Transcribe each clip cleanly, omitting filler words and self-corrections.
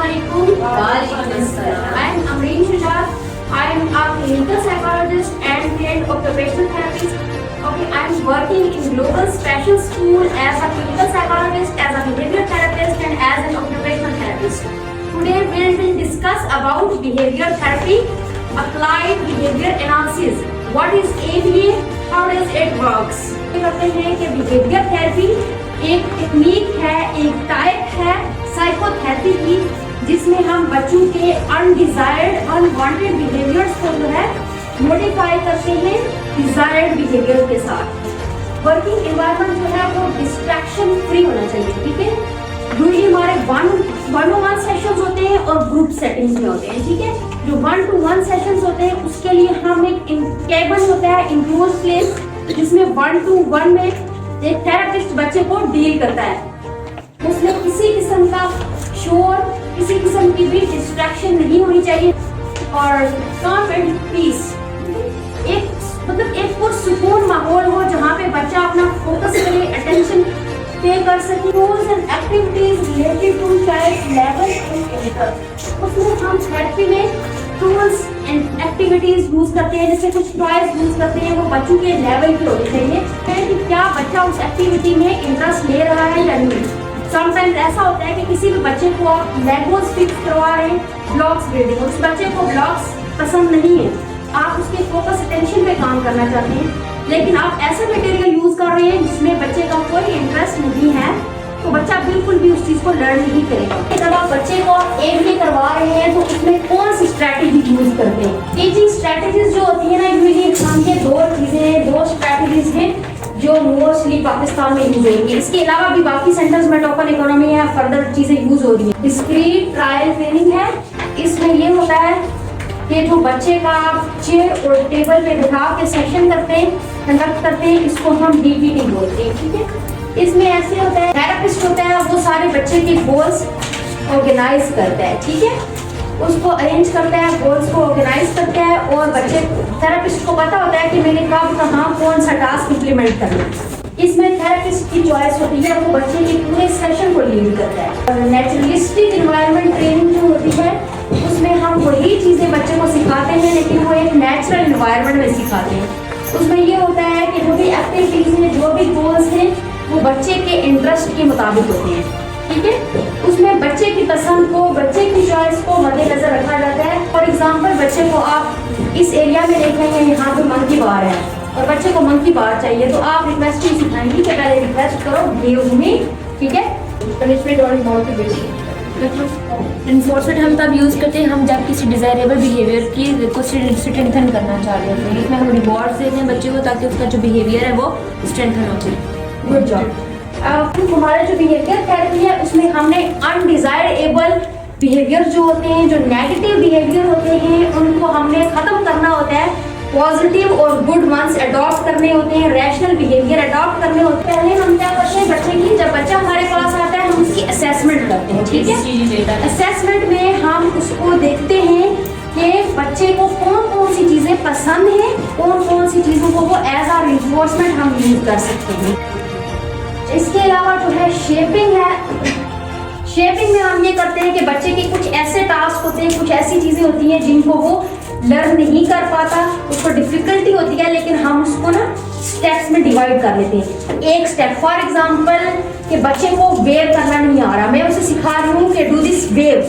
Assalamualaikum. I am Amreen Shujat. I am a clinical psychologist and trained occupational therapist. Okay, I am working in Global Special School as a clinical psychologist, as a behavior therapist, and as an occupational therapist. Today we will discuss about behavior therapy, applied behavior analysis. What is ABA? How does it works? कहते हैं कि behavior therapy एक technique है, एक type है psychotherapy की, जिसमें हम बच्चों के अनडिजायर्ड अनवांटेड बिहेवियर्स को जो है मॉडिफाई करते हैं डिजायर्ड बिहेवियर के साथ। वर्किंग एनवायरनमेंट जो है वो डिस्ट्रैक्शन फ्री होना चाहिए, ठीक है। यूजुअली हमारे वन टू वन सेशंस होते हैं और ग्रुप सेटिंग्स में होते हैं, ठीक है। जो 1 to 1 सेशंस होते हैं उसके लिए हम एक केबल होता है इंक्लोज प्लेस, जिसमें 1 to 1 में एक थेरेपिस्ट बच्चे को डील करता है। उसमें किसी किस्म का शोर, किसी किस्म की भी डिस्ट्रैक्शन नहीं होनी चाहिए और काम एंड पीस, एक पुरसुकून माहौल हो जहाँ पे बच्चा अपना फोकस करे, अटेंशन पे कर सके। Tools and activities related to child level and interest, उसमें हम थेरेपी में टूल्स एंड एक्टिविटीज यूज करते हैं, जैसे कुछ टॉयज यूज करते हैं, वो बच्चों के लेवल की होनी चाहिए कि क्या बच्चा उस एक्टिविटी में इंटरेस्ट ले रहा है या नहीं। समटाइम्स ऐसा होता है कि किसी भी बच्चे को आप लेगोस फिक्स करवा रहे हैं, ब्लॉक्स बिल्डिंग, उस बच्चे को ब्लॉक्स पसंद नहीं है, आप उसके फोकस अटेंशन पे काम करना चाहते हैं, लेकिन आप ऐसा मटेरियल यूज कर रहे हैं जिसमें बच्चे का कोई इंटरेस्ट नहीं है, तो बच्चा बिल्कुल भी उस चीज को लर्न नहीं करेगा। जब आप बच्चे को एबीए करवा रहे हैं तो उसमें कौन सी स्ट्रैटेजी यूज करते हैं? टीचिंग स्ट्रैटेजीज जो होती है ना, यूजुअली हम ये दो स्ट्रैटेजीज हैं जो मोस्टली पाकिस्तान में यूज होंगी। इसके अलावा भी बाकी सेंटर्स में टोकन इकोनॉमी है, फर्दर चीजें यूज हो रही है। डिस्क्रीट ट्रायल ट्रेनिंग है, इसमें ये होता है कि जो बच्चे का चेयर और टेबल पे बिठा के सेशन करते हैं, कंडक्ट करते हैं, इसको हम डीपीटी बोलते हैं, ठीक है। इसमें ऐसे होता है, थेरेपिस्ट होता है, वो सारे बच्चे के गोल्स ऑर्गेनाइज करता है, ठीक है, उसको अरेंज करता है, गोल्स को ऑर्गेनाइज करता है, और बच्चे थेरेपिस्ट को पता होता है कि मैंने कब कहाँ कौन सा टास्क इम्प्लीमेंट करना है। इसमें थेरेपिस्ट की चॉइस होती है, वो बच्चे के पूरे सेशन को लीड करता है। और नेचुरलिस्टिक एनवायरनमेंट ट्रेनिंग जो होती है उसमें हम वही चीजें बच्चे को सिखाते हैं, लेकिन वो एक नेचुरल एनवायरनमेंट में सिखाते हैं। उसमें ये होता है कि जो भी एक्टिविटीज हैं, जो भी गोल्स हैं, वो बच्चे के इंटरेस्ट के मुताबिक होते हैं, ठीक है। उसमें बच्चे की पसंद को, बच्चे की चॉइस को मद्देनजर रखा जाता है। फॉर एग्जांपल, बच्चे को आप इस एरिया में देखेंगे यहाँ पे मंकी बार है और बच्चे को मंकी बार चाहिए, तो आप रिक्वेस्ट ही सिखाएंगे कि पहले रिक्वेस्ट करो गिव मी, ठीक है। पनिशमेंट और मोटिवेशन इन्फोर्समेंट हम तब यूज़ करते हैं हम जब किसी डिज़ायरेबल बिहेवियर की को स्ट्रेंथन करना चाह रहे होते हैं। इसमें हम रिवॉर्ड्स देते हैं बच्चे को ताकि उसका जो बिहेवियर है वो स्ट्रेंथन हो जाए। Good job. हमारा जो बिहेवियर थेरेपी है उसमें हमने अनडिजायरेबल बिहेवियर जो होते हैं, जो नेगेटिव बिहेवियर होते हैं, उनको हमने खत्म करना होता है, पॉजिटिव और गुड वंस अडॉप्ट करने होते हैं, रैशनल बिहेवियर अडॉप्ट करने होते हैं। पहले हम क्या करते हैं बच्चे की, जब बच्चा हमारे पास आता है हम उसकी असेसमेंट करते हैं, ठीक है। असेसमेंट में हम उसको देखते हैं कि बच्चे को कौन कौन सी चीजें पसंद है, कौन कौन सी चीजों को वो एज आ रिइंफोर्समेंट हम यूज कर सकते हैं। इसके अलावा जो है शेपिंग है, शेपिंग में हम ये करते हैं कि बच्चे के कुछ ऐसे टास्क होते हैं, कुछ ऐसी चीजें होती हैं जिनको वो लर्न नहीं कर पाता, उसको डिफिकल्टी होती है, लेकिन हम उसको ना स्टेप्स में डिवाइड कर लेते हैं। एक स्टेप फॉर एग्जांपल कि बच्चे को वेव करना नहीं आ रहा, मैं उसे सिखा रही हूँ कि डू दिस वेव।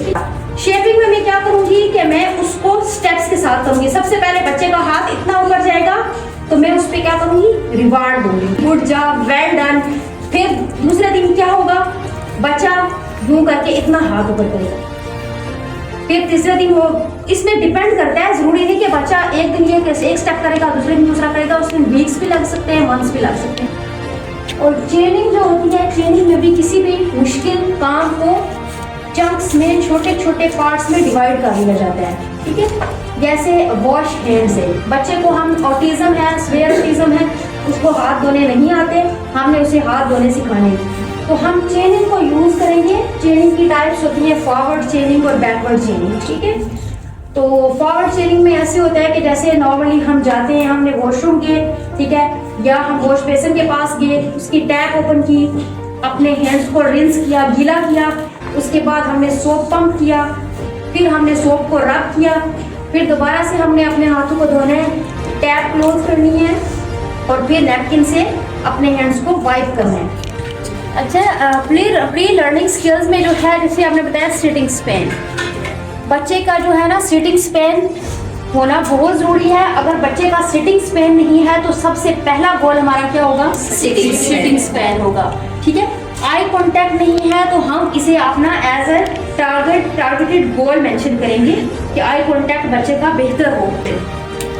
शेपिंग में मैं क्या करूंगी कि मैं उसको स्टेप्स के साथ करूंगी। सबसे पहले बच्चे का हाथ इतना ऊपर जाएगा तो मैं उस पर क्या करूंगी, रिवार्ड दूंगी, गुड जॉब, वेल डन। फिर दूसरे दिन क्या होगा, बच्चा यूं करके इतना हाथ ऊपर करेगा। फिर तीसरे दिन वो, इसमें डिपेंड करता है, जरूरी नहीं कि बच्चा एक दिन ये कैसे एक स्टेप करेगा, दूसरे दिन दूसरा करेगा, उसमें वीक्स भी लग सकते हैं, मंथ्स भी लग सकते हैं। और ट्रेनिंग जो होती है, ट्रेनिंग में भी किसी भी मुश्किल काम को चंक्स में, छोटे छोटे पार्ट्स में डिवाइड कर दिया जाता है, ठीक है। जैसे वॉश हैंड्स है, बच्चे को हम ऑटिज्म है, स्वेयर ऑटिज्म है, उसको हाथ धोने नहीं आते, हमने उसे हाथ धोने सिखाने, तो हम चेनिंग को यूज करेंगे। चेनिंग की टाइप्स होती है फॉरवर्ड चेनिंग और बैकवर्ड चेनिंग, ठीक है। तो फॉरवर्ड चेनिंग में ऐसे होता है कि जैसे नॉर्मली हम जाते हैं, हमने वॉशरूम गए, ठीक है, या हम वॉश बेसिन के पास गए, उसकी टैप ओपन की, अपने हैंड्स को रिंस किया, गीला किया, उसके बाद हमने सोप पंप किया, फिर हमने सोप को रब किया, फिर दोबारा से हमने अपने हाथों को धोना है, टैप क्लोज करनी है और फिर नैपकिन से अपने हैंड्स को वाइप करना है। अच्छा, प्री लर्निंग स्किल्स में जो है, जैसे आपने बताया सिटिंग स्पेन, बच्चे का जो है ना सिटिंग स्पेन होना बहुत ज़रूरी है। अगर बच्चे का सिटिंग स्पेन नहीं है तो सबसे पहला गोल हमारा क्या होगा? सिटिंग स्पेन होगा, ठीक है। आई कांटेक्ट नहीं है तो हम इसे अपना as a targeted goal mention करेंगे कि आई कांटेक्ट बच्चे का बेहतर हो।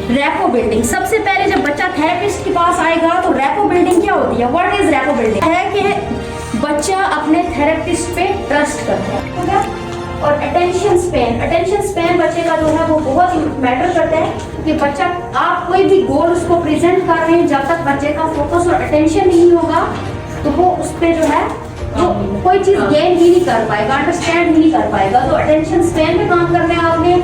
रैपो बिल्डिंग, सबसे पहले जब बच्चा थेरेपिस्ट के पास आएगा तो रैपो बिल्डिंग क्या होती है? What is rapport building? है कि बच्चा अपने थेरेपिस्ट पे ट्रस्ट करता है। और अटेंशन स्पेन बच्चे का जो है वो बहुत मैटर करता है कि बच्चा, आप कोई भी गोल उसको प्रेजेंट कर रहे हैं, जब तक बच्चे का फोकस और अटेंशन नहीं होगा तो वो उस पर जो है वो कोई चीज गेन ही नहीं कर पाएगा, अंडरस्टैंड ही नहीं कर पाएगा। तो अटेंशन स्पेन पे काम करना है आपने।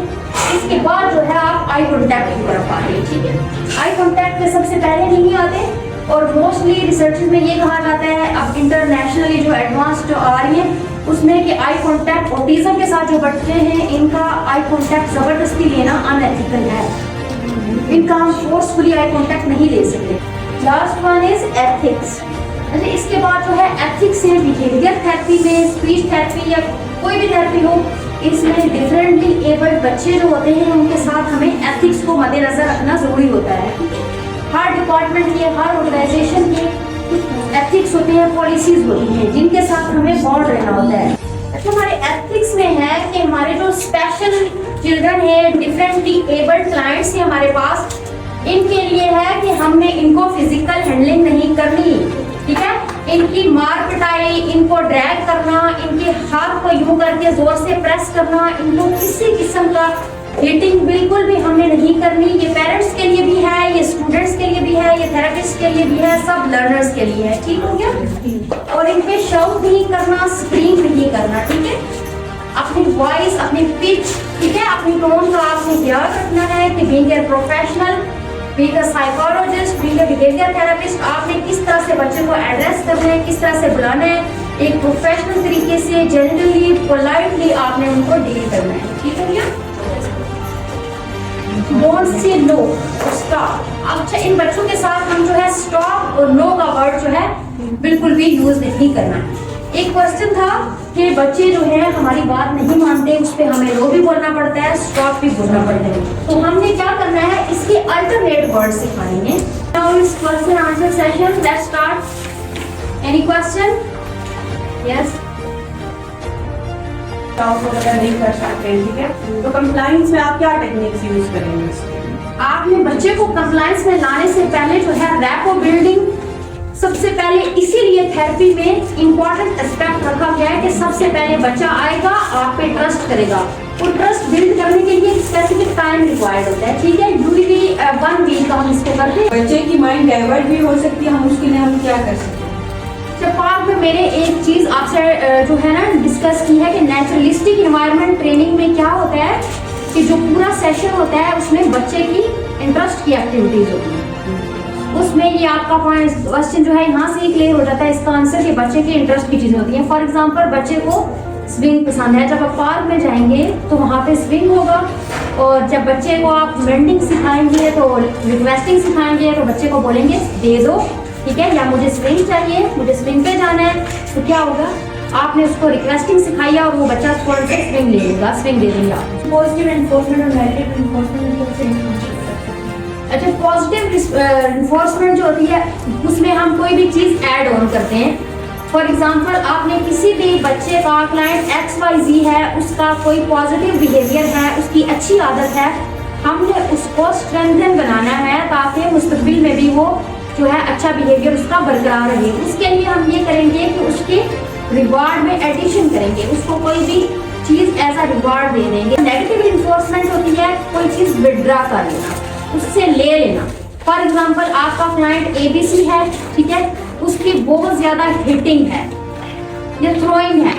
इसके बाद जो है आप आई कॉन्टैक्ट की तरफ आ रहे हैं, ठीक है। आई कॉन्टैक्ट पे सबसे पहले नहीं आते और मोस्टली रिसर्च में ये कहा जाता है, अब इंटरनेशनली जो एडवांस जो आ रही है उसमें कि आई कांटेक्ट, ऑटिज्म के साथ जो बच्चे हैं इनका आई कांटेक्ट जबरदस्ती लेना अनएथिकल है, इनका हम फोर्सफुली आई कांटेक्ट नहीं ले सकते। Last one is ethics. अच्छा, इसके बाद जो है एथिक्स है बिहेवियर थेरेपी में, स्पीच थेरेपी या कोई भी थेरेपी हो, इसमें डिफरेंटली एबल्ड बच्चे जो होते हैं उनके साथ हमें एथिक्स को मद्देनजर रखना जरूरी होता है। हर डिपार्टमेंट के, हर ऑर्गेनाइजेशन के एथिक्स होते हैं, पॉलिसीज होती हैं जिनके साथ हमें बॉन्ड रहना होता है। अच्छा, हमारे एथिक्स में है कि हमारे जो स्पेशल चिल्ड्रन है, डिफरेंटली एबल्ड क्लाइंट्स हैं हमारे पास, इनके लिए है कि हमने इनको फिजिकल हैंडलिंग नहीं करनी, ठीक है। इनकी मार पिटाई, इनको ड्रैग करना, इनके हाथ को यूं करके जोर से प्रेस करना, इनको किसी किस्म का हिटिंग बिल्कुल भी हमने नहीं करनी। ये पेरेंट्स के लिए भी है, ये स्टूडेंट्स के लिए भी है, ये थेरेपिस्ट के लिए भी है, सब लर्नर्स के लिए है, ठीक हो गया। और इन पे शाउट नहीं करना, स्क्रीन नहीं करना, ठीक है। अपनी वॉइस, अपनी पिच, ठीक है, अपनी टोन का आपने ध्यान रखना है कि being a professional, being a psychologist, being a behaviour therapist, आपने किस तरह से बच्चे को एड्रेस करना है, किस तरह से बुलाना है, एक प्रोफेशनल तरीके से, जेन्युइनली, पोलाइटली आपने उनको डील करना है, ठीक हो गया। Don't say no, stop. अच्छा, इन बच्चों के साथ हम जो है स्टॉप और नो का वर्ड जो है बिल्कुल भी यूज नहीं करना। एक क्वेश्चन था कि बच्चे जो है हमारी बात नहीं मानते, उस पर हमें नो भी बोलना पड़ता है, स्टॉप भी बोलना पड़ता है। तो हमने क्या करना है, इसके अल्टरनेट वर्ड सिखाएंगे। नाउ इस question answer session, let's start. Any question? Yes, नहीं कर सकते हैं, ठीक है। तो कंप्लायंस में आप क्या टेक्निक्स यूज करेंगे इसके लिए? आपने बच्चे को कंप्लायंस में लाने से पहले जो है रैपो बिल्डिंग सबसे पहले, इसीलिए थेरेपी में इंपॉर्टेंट एस्पेक्ट रखा गया है कि सबसे पहले बच्चा आएगा, आप पे ट्रस्ट करेगा, और ट्रस्ट बिल्ड करने के लिए स्पेसिफिक टाइम रिक्वायर्ड होता है, ठीक है। यूजुअली 1 वीक का हम इसको करते हैं। बच्चे की माइंड डाइवर्ट भी हो सकती है, हम उसके लिए हम क्या कर सकते हैं? पार्क में मैंने एक चीज आपसे जो है ना डिस्कस की है कि नेचुरलिस्टिक इन्वायरमेंट ट्रेनिंग में क्या होता है कि जो पूरा सेशन होता है उसमें बच्चे की इंटरेस्ट की एक्टिविटीज होती है। उसमें ये आपका क्वेश्चन जो है यहाँ से ही क्लियर हो जाता है इसका आंसर कि बच्चे की इंटरेस्ट की चीजें होती हैं। फॉर एग्जांपल, बच्चे को स्विंग पसंद है, जब आप पार्क में जाएंगे तो वहाँ पे स्विंग होगा, और जब बच्चे को आप मेंडिंग सिखाएंगे तो रिक्वेस्टिंग सिखाएंगे तो बच्चे को बोलेंगे दे दो, ठीक है, या मुझे स्विंग चाहिए, मुझे स्विंग पे जाना है। तो क्या होगा, आपने उसको रिक्वेस्टिंग सिखाई और वो बच्चा फौरन से स्विंग ले लेगा, स्विंग दे देंगे आप। पॉजिटिव एनफोर्समेंट और नेगेटिव एनफोर्समेंट। अच्छा, पॉजिटिव एनफोर्समेंट जो होती है उसमें हम कोई भी चीज ऐड ऑन करते हैं। फॉर एग्जांपल, आपने किसी भी बच्चे का, क्लाइंट XYZ है, उसका कोई पॉजिटिव बिहेवियर है, उसकी अच्छी आदत है, हमने उसको स्ट्रेंथन बनाना है ताकि मुस्तकबिल में भी वो जो है अच्छा बिहेवियर उसका बरकरार रहे। उसके लिए हम ये करेंगे कि उसके रिवार्ड में एडिशन करेंगे, उसको कोई भी चीज एज अ रिवार्ड दे देंगे। नेगेटिव इन्फोर्समेंट होती है कोई चीज विड्रॉ कर लेना, उससे ले लेना। फॉर एग्जांपल, आपका क्लाइंट ABC है, ठीक है, उसकी बहुत ज्यादा हिटिंग है या थ्रोइंग है,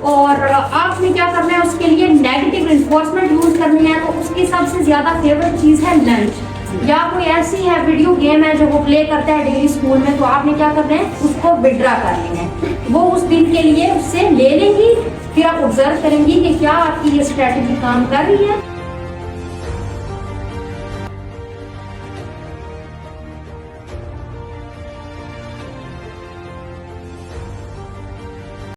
और आपने क्या करना है उसके लिए नेगेटिव इन्फोर्समेंट यूज करनी है। तो उसकी सबसे ज्यादा फेवरेट चीज है लंच, या कोई ऐसी है वीडियो गेम है जो वो प्ले करता है डेली स्कूल में, तो आपने क्या करना है उसको विड्रॉ कर लेना है। वो उस दिन के लिए उससे ले लेंगी, फिर आप ऑब्जर्व करेंगी कि क्या आपकी ये स्ट्रैटेजी काम कर रही है।